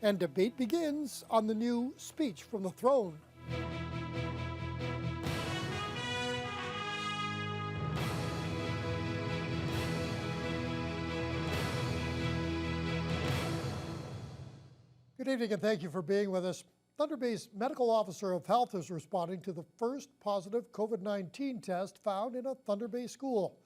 And debate begins on the new speech from the throne. Good evening and thank you for being with us. Thunder Bay's medical officer of health is responding to the first positive COVID-19 test found in a Thunder Bay school.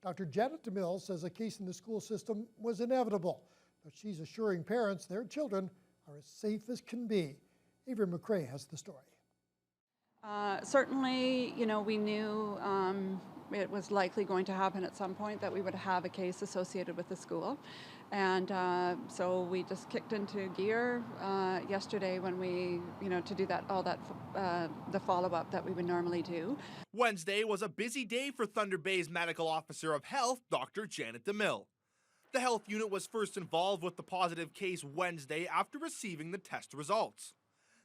Dr. Janet DeMille says a case in the school system was inevitable, but she's assuring parents their children are as safe as can be. Avery McCrae has the story. Certainly, we knew it was likely going to happen at some point that we would have a case associated with the school. And so we just kicked into gear yesterday when we, to do the follow-up that we would normally do. Wednesday was a busy day for Thunder Bay's medical officer of health, Dr. Janet DeMille. The health unit was first involved with the positive case Wednesday after receiving the test results.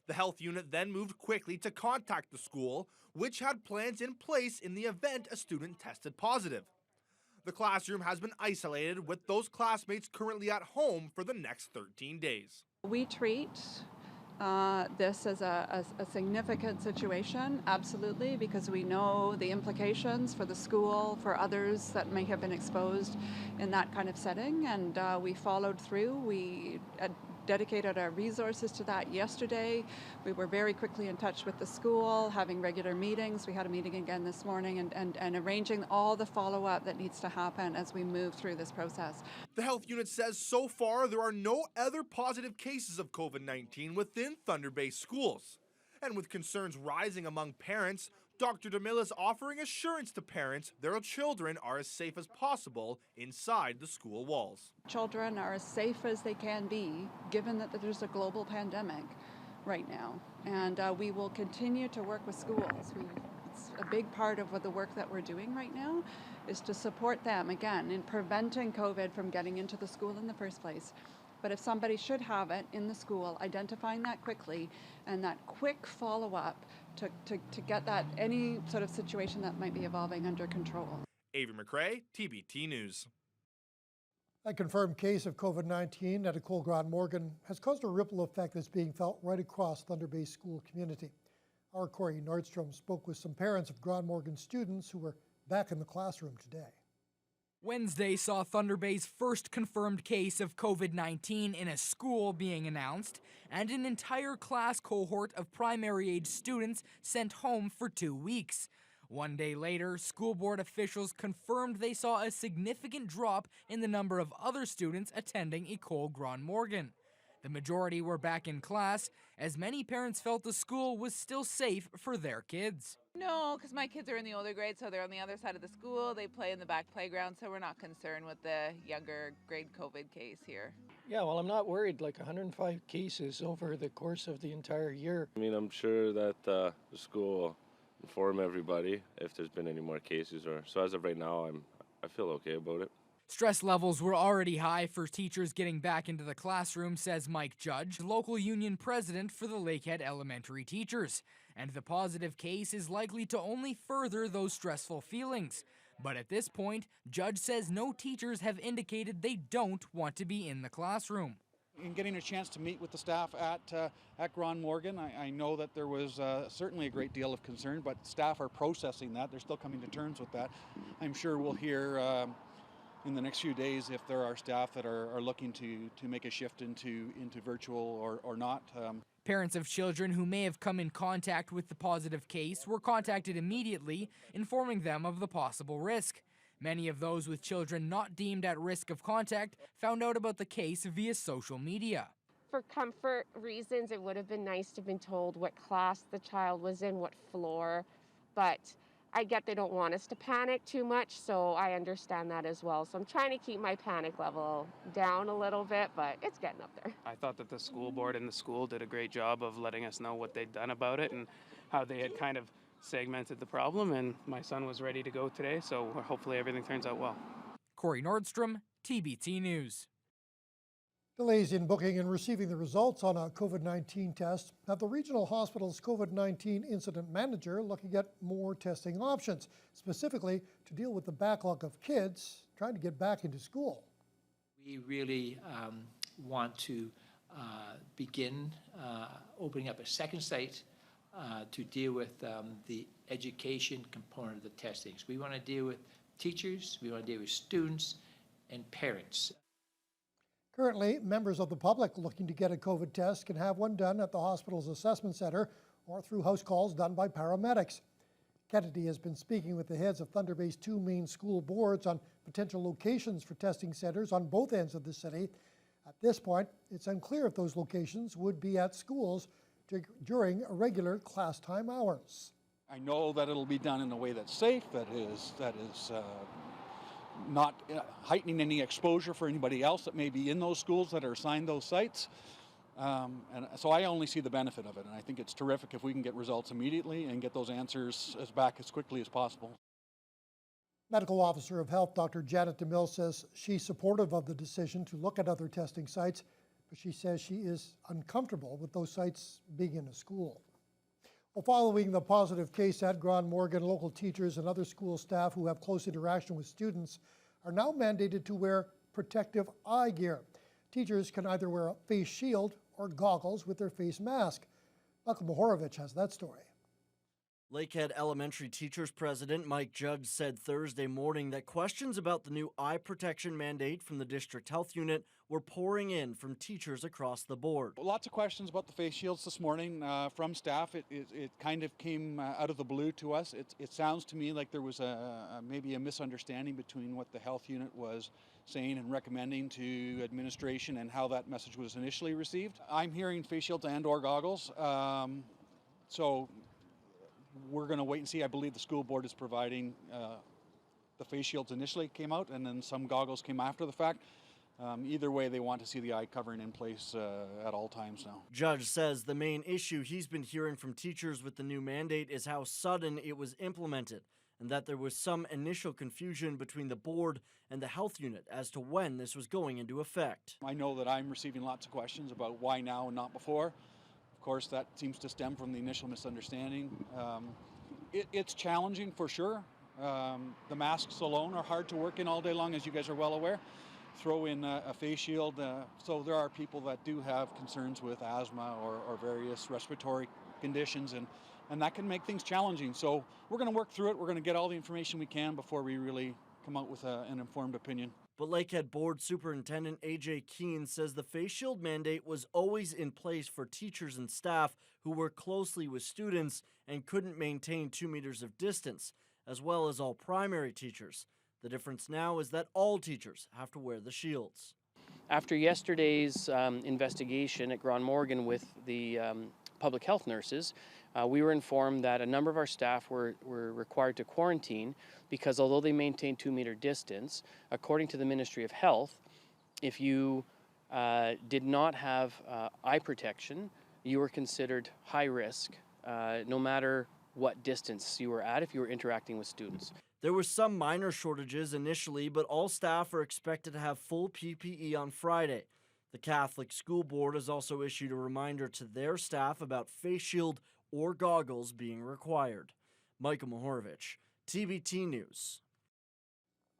The health unit then moved quickly to contact the school, which had plans in place in the event a student tested positive. The classroom has been isolated, with those classmates currently at home for the next 13 days. We treat this as a significant situation, absolutely, because we know the implications for the school, for others that may have been exposed in that kind of setting, and we followed through. We dedicated our resources to that yesterday. We were very quickly in touch with the school, having regular meetings. We had a meeting again this morning and arranging all the follow-up that needs to happen as we move through this process. The health unit says so far there are no other positive cases of COVID-19 within Thunder Bay schools. And with concerns rising among parents, Dr. DeMille is offering assurance to parents their children are as safe as possible inside the school walls. Children are as safe as they can be, given that there's a global pandemic right now. And we will continue to work with schools. It's a big part of what the work that we're doing right now is to support them, again, in preventing COVID from getting into the school in the first place. But if somebody should have it in the school, identifying that quickly and that quick follow-up to get that any sort of situation that might be evolving under control. Avery McCrae, TBT News. A confirmed case of COVID-19 at Ecole Grand Morgan has caused a ripple effect that's being felt right across Thunder Bay school community. Our Corey Nordstrom spoke with some parents of Grand Morgan students who were back in the classroom today. Wednesday saw Thunder Bay's first confirmed case of COVID-19 in a school being announced, and an entire class cohort of primary-age students sent home for 2 weeks. One day later, school board officials confirmed they saw a significant drop in the number of other students attending Ecole Grand Morgan. The majority were back in class, as many parents felt the school was still safe for their kids. No, because my kids are in the older grade, so they're on the other side of the school. They play in the back playground, so we're not concerned with the younger grade COVID case here. Yeah, well, I'm not worried. Like 105 cases over the course of the entire year. I mean, I'm sure that the school will inform everybody if there's been any more cases. So as of right now, I feel okay about it. Stress levels were already high for teachers getting back into the classroom, says Mike Judge, local union president for the Lakehead Elementary teachers. And the positive case is likely to only further those stressful feelings. But at this point, Judge says no teachers have indicated they don't want to be in the classroom. In getting a chance to meet with the staff at Grand Morgan, I know that there was certainly a great deal of concern, but staff are processing that. They're still coming to terms with that. I'm sure we'll hear in the next few days if there are staff that are looking to make a shift into virtual or not. Parents of children who may have come in contact with the positive case were contacted immediately, informing them of the possible risk. Many of those with children not deemed at risk of contact found out about the case via social media. For comfort reasons, it would have been nice to have been told what class the child was in, what floor, but I get they don't want us to panic too much, so I understand that as well. So I'm trying to keep my panic level down a little bit, but it's getting up there. I thought that the school board and the school did a great job of letting us know what they'd done about it and how they had kind of segmented the problem, and my son was ready to go today, so hopefully everything turns out well. Corey Nordstrom, TBT News. Delays in booking and receiving the results on a COVID-19 test have the regional hospital's COVID-19 incident manager looking at more testing options, specifically to deal with the backlog of kids trying to get back into school. We really want to begin opening up a second site to deal with the education component of the testings. We want to deal with teachers, we want to deal with students and parents. Currently, members of the public looking to get a COVID test can have one done at the hospital's assessment center or through house calls done by paramedics. Kennedy has been speaking with the heads of Thunder Bay's two main school boards on potential locations for testing centers on both ends of the city. At this point, it's unclear if those locations would be at schools during regular class time hours. I know that it'll be done in a way that's safe, that is not heightening any exposure for anybody else that may be in those schools that are assigned those sites. And so I only see the benefit of it, and I think it's terrific if we can get results immediately and get those answers back as quickly as possible. Medical Officer of Health Dr. Janet DeMille says she's supportive of the decision to look at other testing sites, but she says she is uncomfortable with those sites being in a school. Well, following the positive case at Grand Morgan, local teachers and other school staff who have close interaction with students are now mandated to wear protective eye gear. Teachers can either wear a face shield or goggles with their face mask. Michael Mohorovich has that story. Lakehead Elementary Teachers President Mike Judge said Thursday morning that questions about the new eye protection mandate from the district health unit were pouring in from teachers across the board. Lots of questions about the face shields this morning from staff. It kind of came out of the blue to us. It sounds to me like there was maybe a misunderstanding between what the health unit was saying and recommending to administration and how that message was initially received. I'm hearing face shields and or goggles. So we're going to wait and see. I believe the school board is providing the face shields initially came out, and then some goggles came after the fact. Either way, they want to see the eye covering in place at all times now. Judge says the main issue he's been hearing from teachers with the new mandate is how sudden it was implemented, and that there was some initial confusion between the board and the health unit as to when this was going into effect. I know that I'm receiving lots of questions about why now and not before. Of course, that seems to stem from the initial misunderstanding. It's challenging for sure. The masks alone are hard to work in all day long, as you guys are well aware. Throw in a face shield. So there are people that do have concerns with asthma or various respiratory conditions, and that can make things challenging. So we're going to work through it. We're going to get all the information we can before we really come out with an informed opinion. But Lakehead Board Superintendent A.J. Keene says the face shield mandate was always in place for teachers and staff who work closely with students and couldn't maintain 2 meters of distance, as well as all primary teachers. The difference now is that all teachers have to wear the shields. After yesterday's investigation at Grand Morgan with the public health nurses, we were informed that a number of our staff were required to quarantine because although they maintain 2 meter distance, according to the Ministry of Health, if you did not have eye protection, you were considered high risk, no matter what distance you were at if you were interacting with students. There were some minor shortages initially, but all staff are expected to have full PPE on Friday. The Catholic School Board has also issued a reminder to their staff about face shield or goggles being required. Michael Mohorovich, TBT News.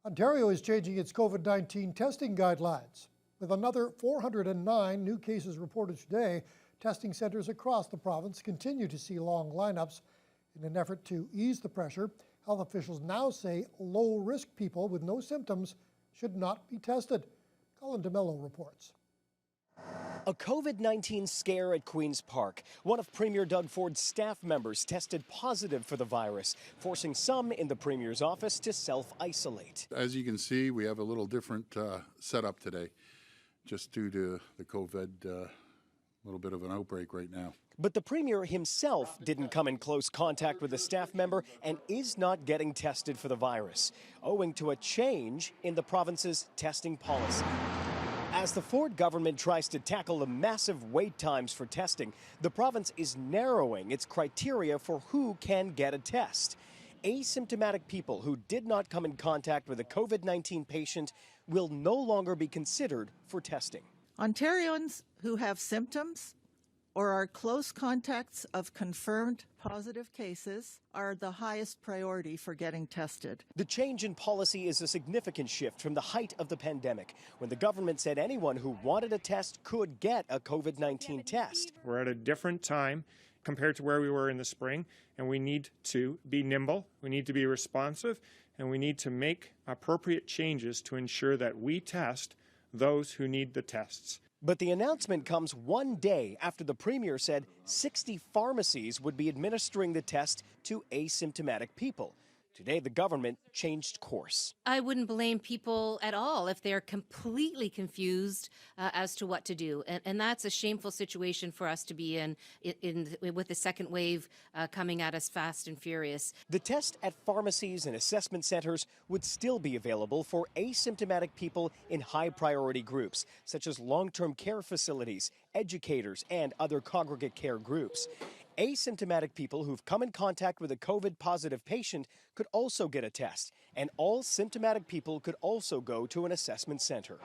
Ontario is changing its COVID-19 testing guidelines. With another 409 new cases reported today, testing centers across the province continue to see long lineups. In an effort to ease the pressure, health officials now say low-risk people with no symptoms should not be tested. Colin DeMello reports. A COVID-19 scare at Queen's Park. One of Premier Doug Ford's staff members tested positive for the virus, forcing some in the Premier's office to self-isolate. As you can see, we have a little different setup today, just due to the COVID, little bit of an outbreak right now. But the Premier himself didn't come in close contact with a staff member and is not getting tested for the virus, owing to a change in the province's testing policy. As the Ford government tries to tackle the massive wait times for testing, the province is narrowing its criteria for who can get a test. Asymptomatic people who did not come in contact with a COVID-19 patient will no longer be considered for testing. Ontarians who have symptoms or are close contacts of confirmed positive cases are the highest priority for getting tested. The change in policy is a significant shift from the height of the pandemic, when the government said anyone who wanted a test could get a COVID-19 test. We're at a different time compared to where we were in the spring, and we need to be nimble, we need to be responsive, and we need to make appropriate changes to ensure that we test those who need the tests. But the announcement comes one day after the Premier said 60 pharmacies would be administering the test to asymptomatic people. Today, the government changed course. I wouldn't blame people at all if they're completely confused as to what to do. And that's a shameful situation for us to be in with the second wave coming at us fast and furious. The test at pharmacies and assessment centers would still be available for asymptomatic people in high priority groups, such as long-term care facilities, educators, and other congregate care groups. Asymptomatic people who've come in contact with a COVID-positive patient could also get a test, and all symptomatic people could also go to an assessment center.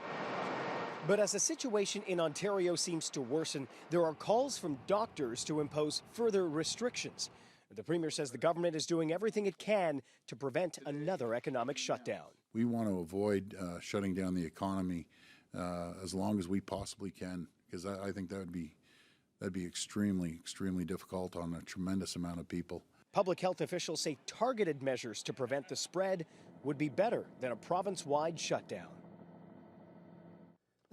But as the situation in Ontario seems to worsen, there are calls from doctors to impose further restrictions. The Premier says the government is doing everything it can to prevent another economic shutdown. We want to avoid shutting down the economy as long as we possibly can, because I think that'd be extremely, extremely difficult on a tremendous amount of people. Public health officials say targeted measures to prevent the spread would be better than a province-wide shutdown.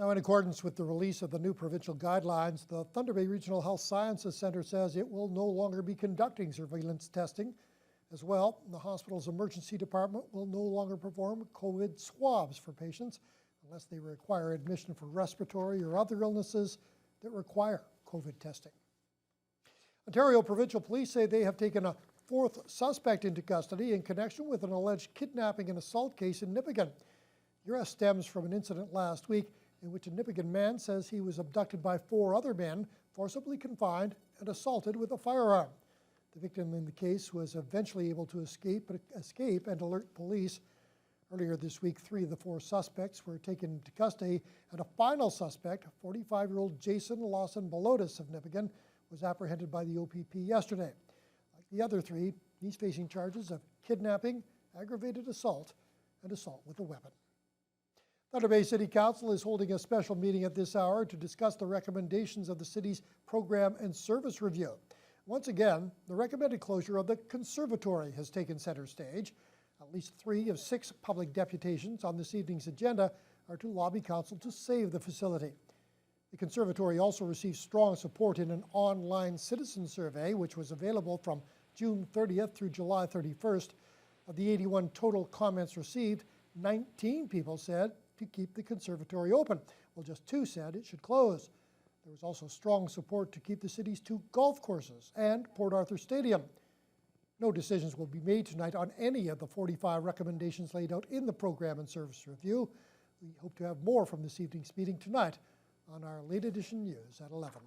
Now, in accordance with the release of the new provincial guidelines, the Thunder Bay Regional Health Sciences Centre says it will no longer be conducting surveillance testing. As well, the hospital's emergency department will no longer perform COVID swabs for patients unless they require admission for respiratory or other illnesses that require COVID testing. Ontario Provincial Police say they have taken a fourth suspect into custody in connection with an alleged kidnapping and assault case in Nipigon. The arrest stems from an incident last week in which a Nipigon man says he was abducted by 4 other men, forcibly confined, and assaulted with a firearm. The victim in the case was eventually able to escape and alert police. Earlier this week, 3 of the 4 suspects were taken into custody, and a final suspect, 45-year-old Jason Lawson-Balotis of Nipigon, was apprehended by the OPP yesterday. Like the other 3, he's facing charges of kidnapping, aggravated assault, and assault with a weapon. Thunder Bay City Council is holding a special meeting at this hour to discuss the recommendations of the city's program and service review. Once again, the recommended closure of the conservatory has taken center stage. At least 3 of 6 public deputations on this evening's agenda are to lobby council to save the facility. The conservatory also received strong support in an online citizen survey, which was available from June 30th through July 31st. Of the 81 total comments received, 19 people said to keep the conservatory open, while just 2 said it should close. There was also strong support to keep the city's 2 golf courses and Port Arthur Stadium. No decisions will be made tonight on any of the 45 recommendations laid out in the program and service review. We hope to have more from this evening's meeting tonight on our late edition news at 11.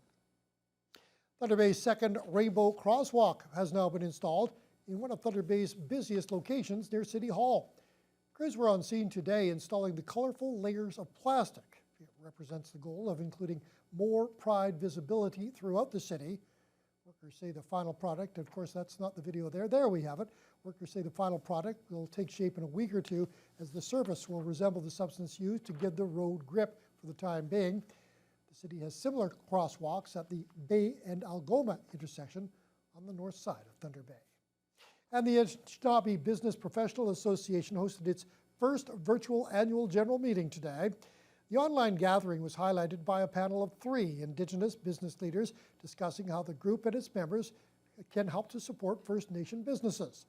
Thunder Bay's second Rainbow Crosswalk has now been installed in one of Thunder Bay's busiest locations near City Hall. Crews were on scene today installing the colorful layers of plastic. It represents the goal of including more pride visibility throughout the city. Workers say the final product, of course that's not the video there we have it. Workers say the final product will take shape in a week or 2 as the surface will resemble the substance used to give the road grip for the time being. The city has similar crosswalks at the Bay and Algoma intersection on the north side of Thunder Bay. And the Anishinaabe Business Professional Association hosted its first virtual annual general meeting today. The online gathering was highlighted by a panel of 3 Indigenous business leaders discussing how the group and its members can help to support First Nation businesses.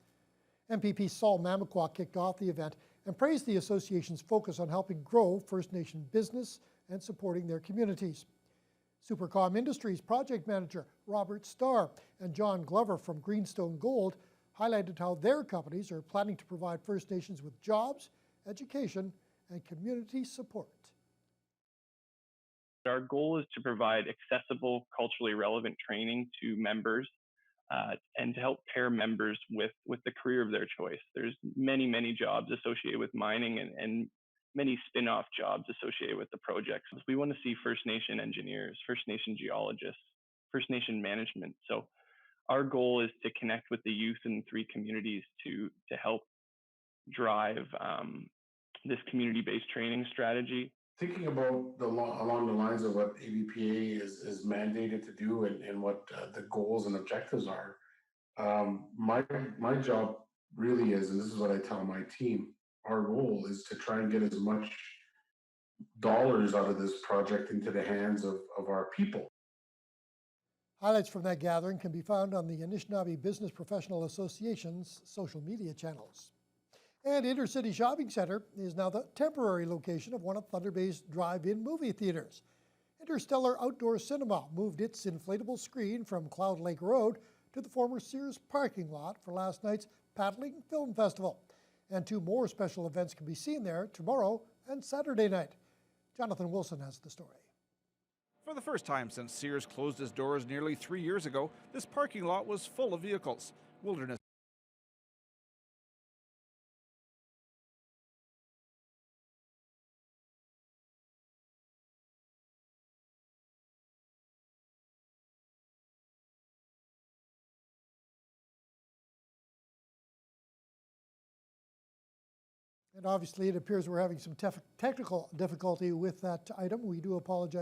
MPP Saul Mamakwa kicked off the event and praised the association's focus on helping grow First Nation business and supporting their communities. Supercom Industries project manager Robert Starr and John Glover from Greenstone Gold highlighted how their companies are planning to provide First Nations with jobs, education, and community support. Our goal is to provide accessible, culturally relevant training to members and to help pair members with the career of their choice. There's many, many jobs associated with mining and many spin-off jobs associated with the projects. We want to see First Nation engineers, First Nation geologists, First Nation management. So our goal is to connect with the youth in 3 communities to help drive this community-based training strategy. Thinking about along the lines of what ABPA is mandated to do and what the goals and objectives are, my job really is, and this is what I tell my team, our goal is to try and get as much dollars out of this project into the hands of our people. Highlights from that gathering can be found on the Anishinaabe Business Professional Association's social media channels. And Intercity Shopping Center is now the temporary location of one of Thunder Bay's drive-in movie theaters. Interstellar Outdoor Cinema moved its inflatable screen from Cloud Lake Road to the former Sears parking lot for last night's Paddling Film Festival. And 2 more special events can be seen there tomorrow and Saturday night. Jonathan Wilson has the story. For the first time since Sears closed its doors nearly 3 years ago, this parking lot was full of vehicles. Wilderness And obviously, it appears we're having some technical difficulty with that item. We do apologize.